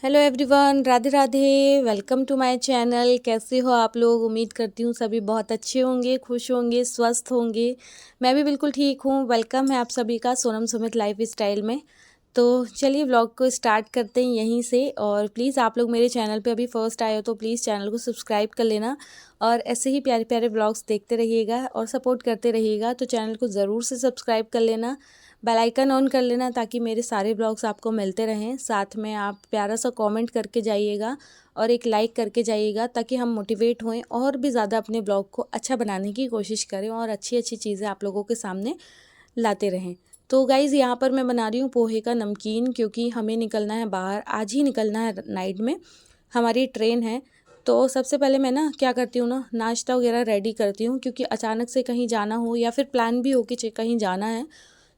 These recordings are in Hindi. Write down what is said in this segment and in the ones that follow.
Hello everyone, Radhe Radhe. Welcome to my channel. कैसे हो आप लोग? उम्मीद करती हूँ सभी बहुत अच्छे होंगे, खुश होंगे, स्वस्थ होंगे। मैं भी बिल्कुल ठीक हूँ। वेलकम है आप सभी का सोनम सुमित लाइफ स्टाइल में। तो चलिए व्लॉग को स्टार्ट करते हैं यहीं से। और प्लीज़ आप लोग मेरे चैनल पे अभी फर्स्ट आए हो तो प्लीज़ चैनल को सब्सक्राइब कर लेना और ऐसे ही प्यारे प्यारे व्लॉग्स देखते रहिएगा और सपोर्ट करते रहिएगा। तो चैनल को ज़रूर से सब्सक्राइब कर लेना, बेल आइकन ऑन कर लेना ताकि मेरे सारे ब्लॉग्स आपको मिलते रहें। साथ में आप प्यारा सा कमेंट करके जाइएगा और एक लाइक करके जाइएगा ताकि हम मोटिवेट होएं और भी ज़्यादा अपने ब्लॉग को अच्छा बनाने की कोशिश करें और अच्छी अच्छी चीज़ें आप लोगों के सामने लाते रहें। तो गाइज़ यहाँ पर मैं बना रही हूँ पोहे का नमकीन, क्योंकि हमें निकलना है बाहर, आज ही निकलना है नाइट में, हमारी ट्रेन है। तो सबसे पहले मैं ना क्या करती हूँ ना, नाश्ता वगैरह रेडी करती हूँ, क्योंकि अचानक से कहीं जाना हो या फिर प्लान भी हो कि कहीं जाना है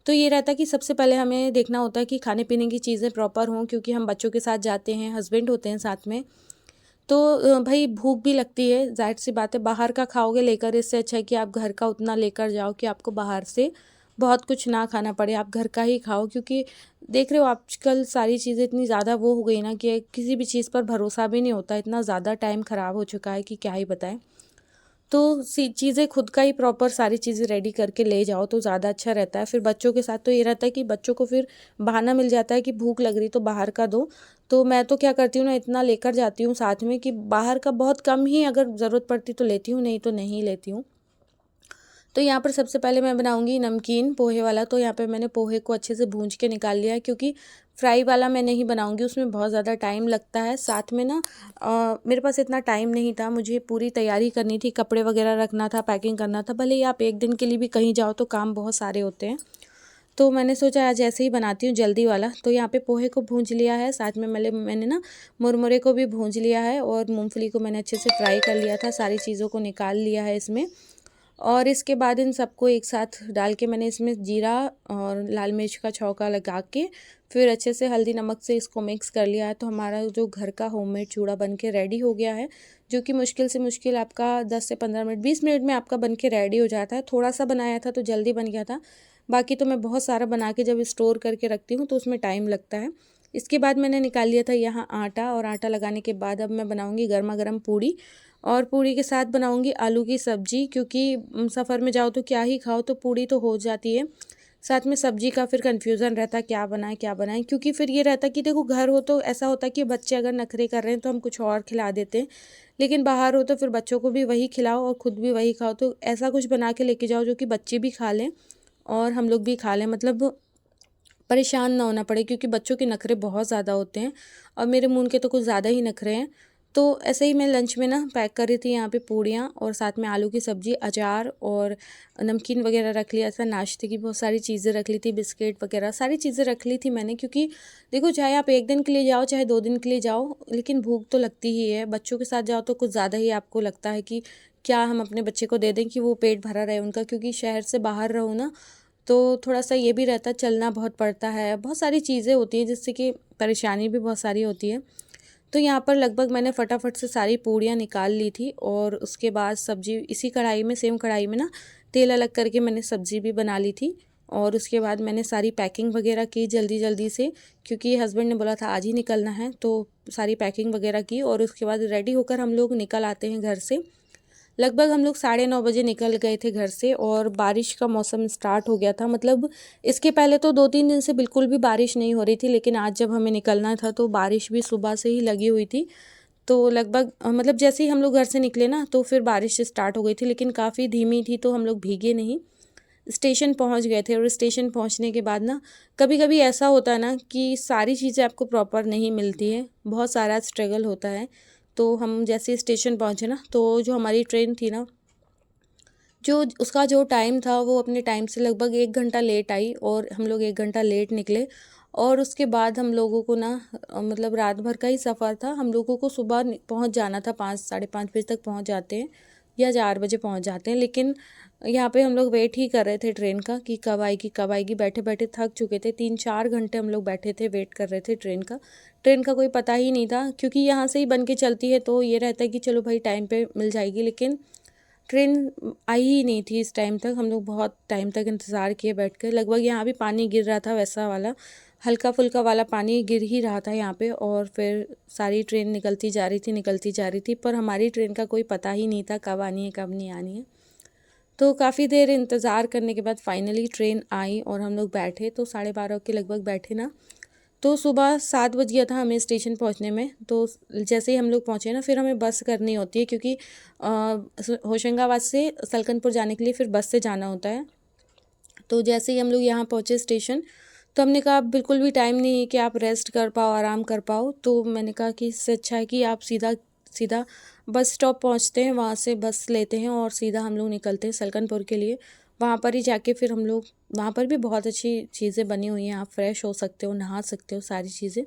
तो ये रहता है कि सबसे पहले हमें देखना होता है कि खाने पीने की चीज़ें प्रॉपर हों, क्योंकि हम बच्चों के साथ जाते हैं, हस्बैंड होते हैं साथ में। तो भाई भूख भी लगती है, जाहिर सी बात है। बाहर का खाओगे लेकर, इससे अच्छा है कि आप घर का उतना लेकर जाओ कि आपको बाहर से बहुत कुछ ना खाना पड़े, आप घर का ही खाओ। क्योंकि देख रहे हो आजकल सारी चीज़ें इतनी ज़्यादा वो हो गई ना कि किसी भी चीज़ पर भरोसा भी नहीं होता, इतना ज़्यादा टाइम ख़राब हो चुका है कि क्या ही बताएं। तो सी चीज़ें खुद का ही प्रॉपर सारी चीज़ें रेडी करके ले जाओ तो ज़्यादा अच्छा रहता है। फिर बच्चों के साथ तो ये रहता है कि बच्चों को फिर बहाना मिल जाता है कि भूख लग रही तो बाहर का दो। तो मैं तो क्या करती हूँ ना, इतना लेकर जाती हूँ साथ में कि बाहर का बहुत कम ही अगर ज़रूरत पड़ती तो लेती हूँ, नहीं तो नहीं लेती हूँ। तो यहाँ पर सबसे पहले मैं बनाऊँगी नमकीन पोहे वाला। तो यहाँ पे मैंने पोहे को अच्छे से भूंज के निकाल लिया है, क्योंकि फ्राई वाला मैं नहीं बनाऊँगी, उसमें बहुत ज़्यादा टाइम लगता है। साथ में ना मेरे पास इतना टाइम नहीं था, मुझे पूरी तैयारी करनी थी, कपड़े वगैरह रखना था, पैकिंग करना था। भले ही आप एक दिन के लिए भी कहीं जाओ तो काम बहुत सारे होते हैं। तो मैंने सोचा आज ऐसे ही बनाती हूँ जल्दी वाला। तो यहाँ पे पोहे को भूंज लिया है, साथ में मैंने ना मुरमुरे को भी भूंज लिया है और मूंगफली को मैंने अच्छे से फ्राई कर लिया था। सारी चीज़ों को निकाल लिया है इसमें। और इसके बाद इन सबको एक साथ डाल के मैंने इसमें जीरा और लाल मिर्च का छौंका लगा के फिर अच्छे से हल्दी नमक से इसको मिक्स कर लिया है। तो हमारा जो घर का होममेड चूड़ा बन के रेडी हो गया है, जो कि मुश्किल से मुश्किल आपका 10 से 15 मिनट 20 मिनट में आपका बन के रेडी हो जाता है। थोड़ा सा बनाया था तो जल्दी बन गया था, बाकी तो मैं बहुत सारा बना के जब स्टोर करके रखती हूँ तो उसमें टाइम लगता है। इसके बाद मैंने निकाल लिया था यहाँ आटा, और आटा लगाने के बाद अब मैं बनाऊँगी गर्मा गर्म पूड़ी। और पूड़ी के साथ बनाऊंगी आलू की सब्जी, क्योंकि सफ़र में जाओ तो क्या ही खाओ, तो पूड़ी तो हो जाती है। साथ में सब्जी का फिर कन्फ्यूज़न रहता है क्या बनाएं क्या बनाएं, क्योंकि फिर ये रहता है कि देखो घर हो तो ऐसा होता है कि बच्चे अगर नखरे कर रहे हैं तो हम कुछ और खिला देते हैं, लेकिन बाहर हो तो फिर बच्चों को भी वही खिलाओ और ख़ुद भी वही खाओ। तो ऐसा कुछ बना के लेके जाओ जो कि बच्चे भी खा लें और हम लोग भी खा लें, मतलब परेशान ना होना पड़े, क्योंकि बच्चों के नखरे बहुत ज़्यादा होते हैं और मेरे मुँह के तो कुछ ज़्यादा ही नखरे हैं। तो ऐसे ही मैं लंच में ना पैक कर रही थी यहाँ पे पूड़ियाँ और साथ में आलू की सब्ज़ी, अचार और नमकीन वगैरह रख लिया था। नाश्ते की बहुत सारी चीज़ें रख ली थी, बिस्किट वगैरह सारी चीज़ें रख ली थी मैंने, क्योंकि देखो चाहे आप एक दिन के लिए जाओ चाहे 2 दिन के लिए जाओ, लेकिन भूख तो लगती ही है। बच्चों के साथ जाओ तो कुछ ज़्यादा ही आपको लगता है कि क्या हम अपने बच्चे को दे दें कि वो पेट भरा रहे उनका, क्योंकि शहर से बाहर रहो ना तो थोड़ा सा ये भी रहता है, चलना बहुत पड़ता है, बहुत सारी चीज़ें होती हैं जिससे कि परेशानी भी बहुत सारी होती है। तो यहाँ पर लगभग मैंने फटाफट से सारी पूड़ियाँ निकाल ली थी और उसके बाद सब्जी इसी कढ़ाई में, सेम कढ़ाई में ना तेल अलग करके मैंने सब्जी भी बना ली थी। और उसके बाद मैंने सारी पैकिंग वगैरह की जल्दी जल्दी से, क्योंकि हस्बैंड ने बोला था आज ही निकलना है, तो सारी पैकिंग वगैरह की और उसके बाद रेडी होकर हम लोग निकल आते हैं घर से। लगभग हम लोग 9:30 बजे निकल गए थे घर से और बारिश का मौसम स्टार्ट हो गया था। मतलब इसके पहले तो 2-3 दिन से बिल्कुल भी बारिश नहीं हो रही थी, लेकिन आज जब हमें निकलना था तो बारिश भी सुबह से ही लगी हुई थी। तो लगभग मतलब जैसे ही हम लोग घर से निकले ना तो फिर बारिश स्टार्ट हो गई थी, लेकिन काफ़ी धीमी थी तो हम लोग भीगे नहीं। स्टेशन पहुंच गए थे और स्टेशन पहुंचने के बाद ना कभी कभी ऐसा होता है ना कि सारी चीज़ें आपको प्रॉपर नहीं मिलती है, बहुत सारा स्ट्रगल होता है। तो हम जैसे स्टेशन पहुंचे ना तो जो हमारी ट्रेन थी ना, जो उसका जो टाइम था वो अपने टाइम से लगभग 1 घंटा लेट आई और हम लोग 1 घंटा लेट निकले। और उसके बाद हम लोगों को ना मतलब रात भर का ही सफ़र था, हम लोगों को सुबह पहुंच जाना था, 5 साढ़े 5 बजे तक पहुंच जाते हैं या 4 बजे पहुंच जाते हैं। लेकिन यहाँ पे हम लोग वेट ही कर रहे थे ट्रेन का कि कब आएगी कब आएगी, बैठे बैठे थक चुके थे, 3-4 घंटे हम लोग बैठे थे, वेट कर रहे थे ट्रेन का। ट्रेन का कोई पता ही नहीं था, क्योंकि यहाँ से ही बन के चलती है तो ये रहता है कि चलो भाई टाइम पे मिल जाएगी, लेकिन ट्रेन आई ही नहीं थी इस टाइम तक। हम लोग बहुत टाइम तक इंतज़ार किए बैठ कर, लगभग यहाँ भी पानी गिर रहा था वैसा वाला। हल्का फुल्का वाला पानी गिर ही रहा था यहाँ पे। और फिर सारी ट्रेन निकलती जा रही थी, पर हमारी ट्रेन का कोई पता ही नहीं था कब आनी है कब नहीं आनी है। तो काफ़ी देर इंतज़ार करने के बाद फाइनली ट्रेन आई और हम लोग बैठे। तो 12:30 के लगभग बैठे ना, तो सुबह 7 बज गया था हमें स्टेशन पहुंचने में। तो जैसे ही हम लोग पहुंचे ना, फिर हमें बस करनी होती है, क्योंकि होशंगाबाद से सलकनपुर जाने के लिए फिर बस से जाना होता है। तो जैसे ही हम लोग यहाँ पहुँचे स्टेशन, तो हमने कहा बिल्कुल भी टाइम नहीं है कि आप रेस्ट कर पाओ, आराम कर पाओ। तो मैंने कहा कि इससे अच्छा है कि आप सीधा सीधा बस स्टॉप पहुँचते हैं, वहाँ से बस लेते हैं और सीधा हम लोग निकलते हैं सलकनपुर के लिए। वहाँ पर ही जाके फिर हम लोग, वहाँ पर भी बहुत अच्छी चीज़ें बनी हुई हैं, आप फ्रेश हो सकते हो, नहा सकते हो, सारी चीज़ें।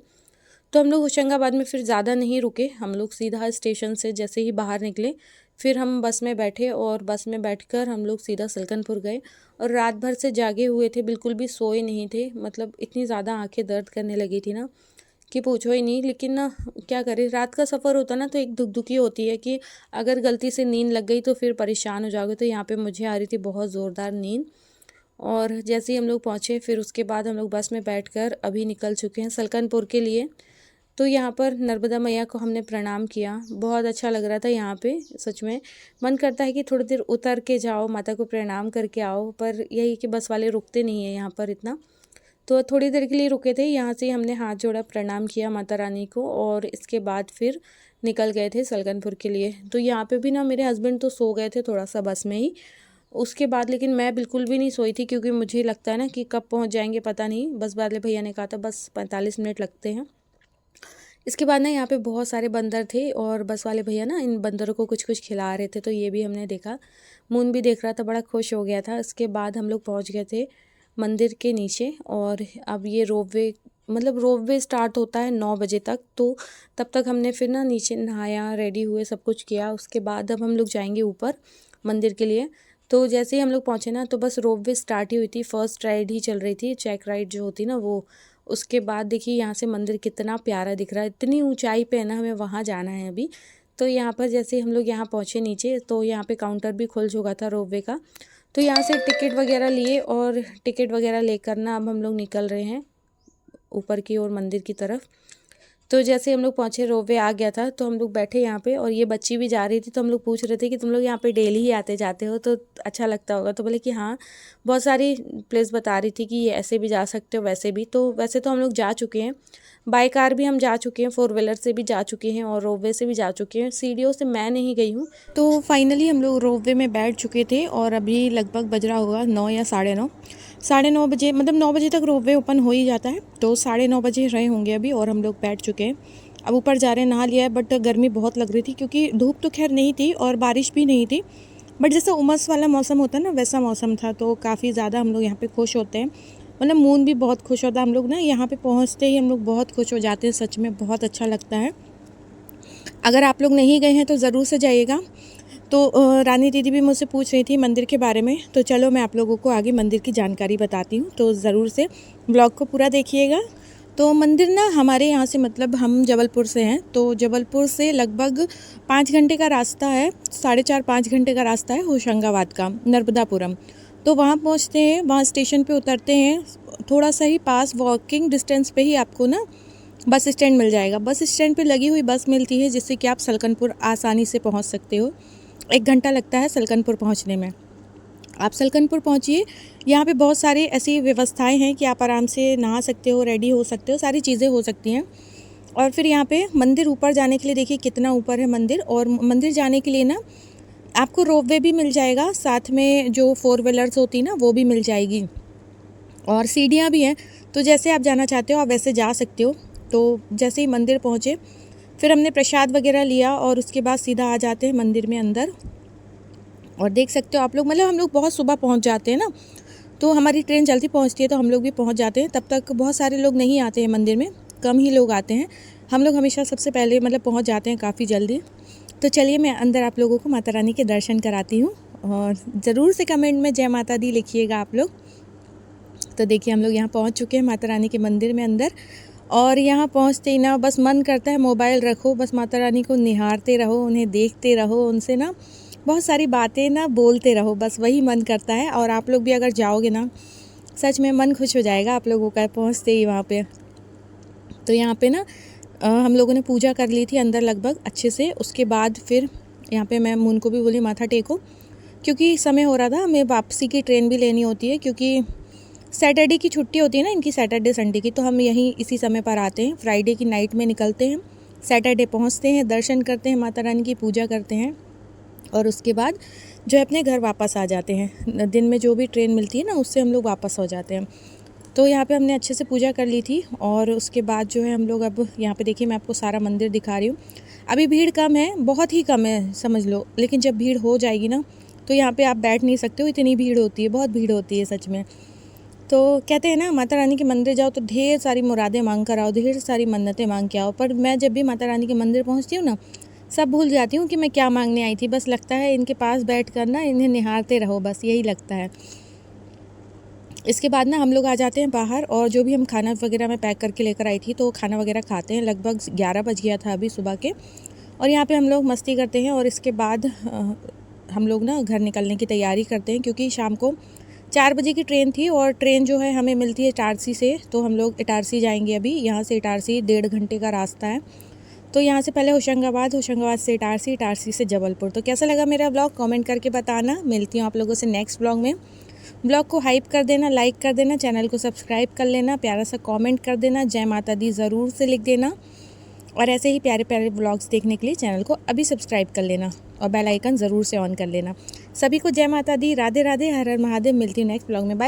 तो हम लोग होशंगाबाद में फिर ज़्यादा नहीं रुके, हम लोग सीधा स्टेशन से जैसे ही बाहर निकले, फिर हम बस में बैठे और बस में बैठकर हम लोग सीधा सलकनपुर गए। और रात भर से जागे हुए थे, बिल्कुल भी सोए नहीं थे, मतलब इतनी ज़्यादा आंखें दर्द करने लगी थी ना कि पूछो ही नहीं। लेकिन ना क्या करें, रात का सफ़र होता ना तो एक दुखी होती है कि अगर गलती से नींद लग गई तो फिर परेशान हो जाओगे। तो यहाँ पे मुझे आ रही थी बहुत ज़ोरदार नींद। और जैसे ही हम लोग पहुँचे, फिर उसके बाद हम लोग बस में बैठकर अभी निकल चुके हैं सलकनपुर के लिए। तो यहाँ पर नर्मदा मैया को हमने प्रणाम किया, बहुत अच्छा लग रहा था यहाँ पे। सच में मन करता है कि थोड़ी देर उतर के जाओ, माता को प्रणाम करके आओ, पर यही कि बस वाले रुकते नहीं है यहाँ पर इतना। तो थोड़ी देर के लिए रुके थे, यहाँ से हमने हाथ जोड़ा, प्रणाम किया माता रानी को, और इसके बाद फिर निकल गए थे सलकनपुर के लिए। तो यहाँ पे भी ना मेरे हस्बैंड तो सो गए थे थोड़ा सा बस में ही, उसके बाद लेकिन मैं बिल्कुल भी नहीं सोई थी, क्योंकि मुझे लगता है ना कि कब पहुँच जाएंगे पता नहीं। बस वाले भैया ने कहा था बस 45 मिनट लगते हैं। इसके बाद ना यहाँ पे बहुत सारे बंदर थे और बस वाले भैया ना इन बंदरों को कुछ कुछ खिला रहे थे, तो ये भी हमने देखा। मून भी देख रहा था, बड़ा खुश हो गया था। इसके बाद हम लोग पहुँच गए थे मंदिर के नीचे। और अब ये रोपवे, मतलब रोपवे स्टार्ट होता है 9 बजे तक, तो तब तक हमने फिर ना नीचे नहाया, रेडी हुए, सब कुछ किया। उसके बाद अब हम लोग जाएंगे ऊपर मंदिर के लिए। तो जैसे ही हम लोग पहुँचे ना, तो बस रोपवे स्टार्ट ही हुई थी, फर्स्ट राइड ही चल रही थी, चेक राइड जो होती ना वो। उसके बाद देखिए यहाँ से मंदिर कितना प्यारा दिख रहा है, इतनी ऊंचाई पे है ना, हमें वहाँ जाना है अभी। तो यहाँ पर जैसे हम लोग यहाँ पहुँचे नीचे, तो यहाँ पे काउंटर भी खुल चुका था रोपवे का। तो यहाँ से टिकट वगैरह लिए और टिकट वगैरह लेकर ना अब हम लोग निकल रहे हैं ऊपर की ओर मंदिर की तरफ। तो जैसे हम लोग पहुँचे, रोपवे आ गया था, तो हम लोग बैठे यहाँ पे, और ये बच्ची भी जा रही थी। तो हम लोग पूछ रहे थे कि तुम लोग यहाँ पे डेली ही आते जाते हो तो अच्छा लगता होगा। तो बोले कि हाँ, बहुत सारी प्लेस बता रही थी कि ये ऐसे भी जा सकते हो, वैसे भी। तो वैसे तो हम लोग जा चुके हैं, बाई कार भी हम जा चुके हैं, 4 व्हीलर से भी जा चुके हैं और रोपवे से भी जा चुके हैं। सीढ़ियों से मैं नहीं गई हूँ। तो फाइनली हम लोग रोपवे में बैठ चुके थे और अभी लगभग बज रहा होगा 9 या 9:30, 9:30 बजे, मतलब 9 बजे तक रोपवे ओपन हो ही जाता है। तो 9:30 बजे रहे होंगे अभी, और हम लोग बैठ चुके हैं। अब ऊपर जा रहे हैं, नहा लिया है, बट गर्मी बहुत लग रही थी, क्योंकि धूप तो खैर नहीं थी और बारिश भी नहीं थी, बट जैसा उमस वाला मौसम होता है ना, वैसा मौसम था। तो काफ़ी ज़्यादा हम लोग यहाँ पे खुश होते हैं, मतलब मून भी बहुत खुश होता है। हम लोग ना यहाँ पे पहुँचते ही हम लोग बहुत खुश हो जाते हैं, सच में बहुत अच्छा लगता है। अगर आप लोग नहीं गए हैं तो ज़रूर से जाइएगा। तो रानी दीदी भी मुझसे पूछ रही थी मंदिर के बारे में, तो चलो मैं आप लोगों को आगे मंदिर की जानकारी बताती हूँ, तो ज़रूर से ब्लॉग को पूरा देखिएगा। तो मंदिर ना हमारे यहाँ से, मतलब हम जबलपुर से हैं, तो जबलपुर से लगभग 5 घंटे का रास्ता है, 4.5-5 घंटे का रास्ता है होशंगाबाद का, नर्मदापुरम। तो वहाँ पहुँचते हैं, वहाँ स्टेशन पे उतरते हैं, थोड़ा सा ही पास वॉकिंग डिस्टेंस पे ही आपको ना बस स्टैंड मिल जाएगा। बस स्टैंड पे लगी हुई बस मिलती है, जिससे कि आप सलकनपुर आसानी से पहुँच सकते हो। 1 घंटा लगता है सलकनपुर पहुँचने में। आप सलकनपुर पहुँचिए, यहाँ पे बहुत सारी ऐसी व्यवस्थाएं हैं कि आप आराम से नहा सकते हो, रेडी हो सकते हो, सारी चीज़ें हो सकती हैं। और फिर यहाँ पे मंदिर ऊपर जाने के लिए देखिए कितना ऊपर है मंदिर, और मंदिर जाने के लिए ना आपको रोपवे भी मिल जाएगा, साथ में जो 4 व्हीलर्स होती है ना वो भी मिल जाएगी, और सीढ़ियाँ भी हैं। तो जैसे आप जाना चाहते हो आप वैसे जा सकते हो। तो जैसे ही मंदिर पहुँचे, फिर हमने प्रसाद वगैरह लिया और उसके बाद सीधा आ जाते हैं मंदिर में अंदर। और देख सकते हो आप लोग, मतलब हम लोग बहुत सुबह पहुंच जाते हैं ना, तो हमारी ट्रेन जल्दी पहुंचती है तो हम लोग भी पहुंच जाते हैं। तब तक बहुत सारे लोग नहीं आते हैं मंदिर में, कम ही लोग आते हैं। हम लोग हमेशा सबसे पहले मतलब पहुंच जाते हैं काफ़ी जल्दी। तो चलिए मैं अंदर आप लोगों को माता रानी के दर्शन कराती हूँ, और ज़रूर से कमेंट में जय माता दी लिखिएगा आप लोग। तो देखिए हम लोग यहाँ पहुँच चुके हैं माता रानी के मंदिर में अंदर, और यहाँ पहुँचते ही ना बस मन करता है मोबाइल रखो, बस माता रानी को निहारते रहो, उन्हें देखते रहो, उनसे ना बहुत सारी बातें ना बोलते रहो, बस वही मन करता है। और आप लोग भी अगर जाओगे ना सच में मन खुश हो जाएगा आप लोगों का पहुँचते ही वहाँ पे। तो यहाँ पे ना हम लोगों ने पूजा कर ली थी अंदर लगभग अच्छे से। उसके बाद फिर यहाँ पे मैं मुन को भी बोली माथा टेको, क्योंकि समय हो रहा था, हमें वापसी की ट्रेन भी लेनी होती है, क्योंकि सैटरडे की छुट्टी होती है ना इनकी, सैटरडे संडे की। तो हम यहीं इसी समय पर आते हैं, फ्राइडे की नाइट में निकलते हैं, सैटरडे पहुँचते हैं, दर्शन करते हैं, माता रानी की पूजा करते हैं और उसके बाद जो है अपने घर वापस आ जाते हैं। दिन में जो भी ट्रेन मिलती है ना उससे हम लोग वापस हो जाते हैं। तो यहाँ पे हमने अच्छे से पूजा कर ली थी और उसके बाद जो है हम लोग अब यहाँ पे देखिए मैं आपको सारा मंदिर दिखा रही हूँ। अभी भीड़ कम है, बहुत ही कम है समझ लो, लेकिन जब भीड़ हो जाएगी ना तो यहाँ पे आप बैठ नहीं सकते हो, इतनी भीड़ होती है, बहुत भीड़ होती है सच में। तो कहते हैं ना माता रानी के मंदिर जाओ तो ढेर सारी मुरादें मांग कर आओ, ढेर सारी मन्नतें मांग के आओ। पर मैं जब भी माता रानी के मंदिर पहुँचती हूँ ना, सब भूल जाती हूँ कि मैं क्या मांगने आई थी। बस लगता है इनके पास बैठ कर ना इन्हें निहारते रहो, बस यही लगता है। इसके बाद ना हम लोग आ जाते हैं बाहर और जो भी हम खाना वगैरह मैं पैक करके लेकर आई थी तो खाना वगैरह खाते हैं। लगभग 11 बज गया था अभी सुबह के, और यहाँ पे हम लोग मस्ती करते हैं। और इसके बाद हम लोग ना घर निकलने की तैयारी करते हैं, क्योंकि शाम को 4 बजे की ट्रेन थी और ट्रेन जो है हमें मिलती है इटारसी से। तो हम लोग इटारसी जाएंगे अभी, यहाँ से इटारसी 1.5 घंटे का रास्ता है। तो यहाँ से पहले होशंगाबाद, होशंगाबाद से इटारसी, इटारसी से जबलपुर। तो कैसा लगा मेरा ब्लॉग कमेंट करके बताना। मिलती हूँ आप लोगों से नेक्स्ट ब्लॉग में। ब्लॉग को हाइप कर देना, लाइक कर देना, चैनल को सब्सक्राइब कर लेना, प्यारा सा कमेंट कर देना, जय माता दी ज़रूर से लिख देना। और ऐसे ही प्यारे प्यारे ब्लॉग्स देखने के लिए चैनल को अभी सब्सक्राइब कर लेना और बेल आइकन ज़रूर से ऑन कर लेना। सभी को जय माता दी, राधे राधे, हर हर महादेव। मिलती हूँ नेक्स्ट ब्लॉग में, बाय।